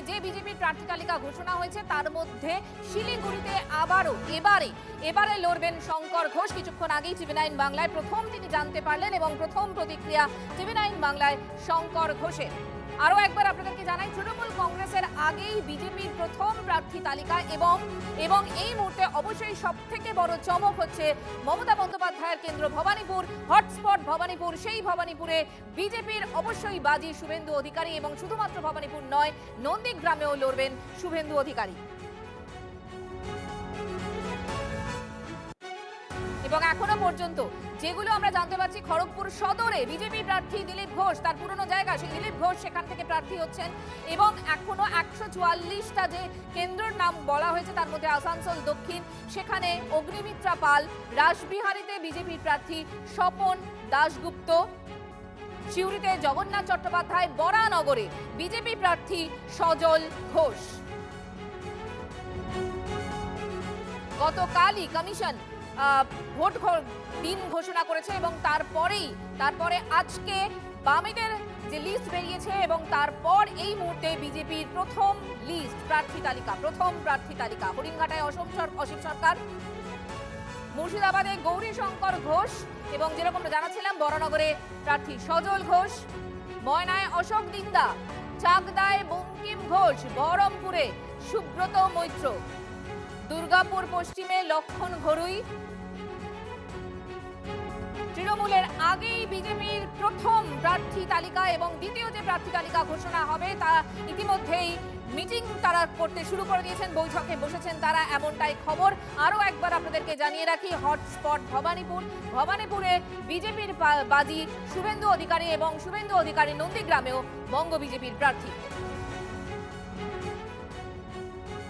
যে বিজেপির প্রার্থী তালিকা ঘোষণা হয়েছে তার মধ্যে শিলিগুড়িতে আবারও এবারে লড়বেন শঙ্কর ঘোষ। কিছুক্ষণ আগেই টিভি9 বাংলায় প্রথম তিনি জানতে পারলেন এবং প্রথম প্রতিক্রিয়া টিভি9 বাংলায় শঙ্কর ঘোষের। আরো একবার আপনাদেরকে জানাই, তৃণমূল কংগ্রেসের আগেই বিজেপির প্রথম প্রার্থী তালিকা এবং এই মুহূর্তে অবশ্যই সব থেকে বড় চমক হচ্ছে মমতা বন্দ্যোপাধ্যায়ের কেন্দ্র ভবানীপুর, হটস্পট ভবানীপুর। সেই ভবানীপুরে বিজেপির অবশ্যই বাজি শুভেন্দু অধিকারী এবং শুধুমাত্র ভবানীপুর নয়, নন্দীগ্রামেও লড়বেন শুভেন্দু অধিকারী। এবং এখনো পর্যন্ত যেগুলো আমরা জানতে পারছি, খড়গপুর সদরে বিজেপি প্রার্থী দিলীপ ঘোষ, তার পুরনো জায়গা, সেই দিলীপ ঘোষ সেখান থেকে প্রার্থী হচ্ছেন এবং এখনো 144টা যে কেন্দ্রের নাম বলা হয়েছে তার মধ্যে আসানসোল দক্ষিণ, সেখানে অগ্নিমিত্রা পাল, রাসবিহারীতে বিজেপির প্রার্থী স্বপন দাশগুপ্ত, সিউড়িতে জগন্নাথ চট্টোপাধ্যায়, বরানগরে বিজেপি প্রার্থী সজল ঘোষ। গতকালই কমিশন ভোট দিন ঘোষণা করেছে এবং তারপরে আজকে বামেদের যে লিস্ট বেরিয়েছে এবং তারপর এই মুহূর্তে বিজেপির প্রথম প্রার্থী তালিকা হরিণঘাটায় অসীম সরকার, মুর্শিদাবাদে গৌরীশঙ্কর ঘোষ এবং যেরকম জানাচ্ছিলাম বরানগরে প্রার্থী সজল ঘোষ, ময়নায় অশোক দিন্দা, চাকদায় বঙ্কিম ঘোষ, বহরমপুরে সুব্রত মৈত্র, দুর্গাপুর পশ্চিমে লক্ষণ ঘরুই। তৃণমূলের আগেই বিজেপির প্রথম প্রার্থী তালিকা এবং দ্বিতীয় যে প্রার্থী তালিকা ঘোষণা হবে তা ইতিমধ্যেই মিটিং তারা করতে শুরু করে দিয়েছেন, বৈঠকে বসেছেন তারা, এমনটাই খবর। আরো একবার আপনাদেরকে জানিয়ে রাখি, হটস্পট ভবানীপুরে বিজেপির বাজি শুভেন্দু অধিকারী এবং শুভেন্দু অধিকারী নন্দীগ্রামেও বঙ্গ বিজেপির প্রার্থী।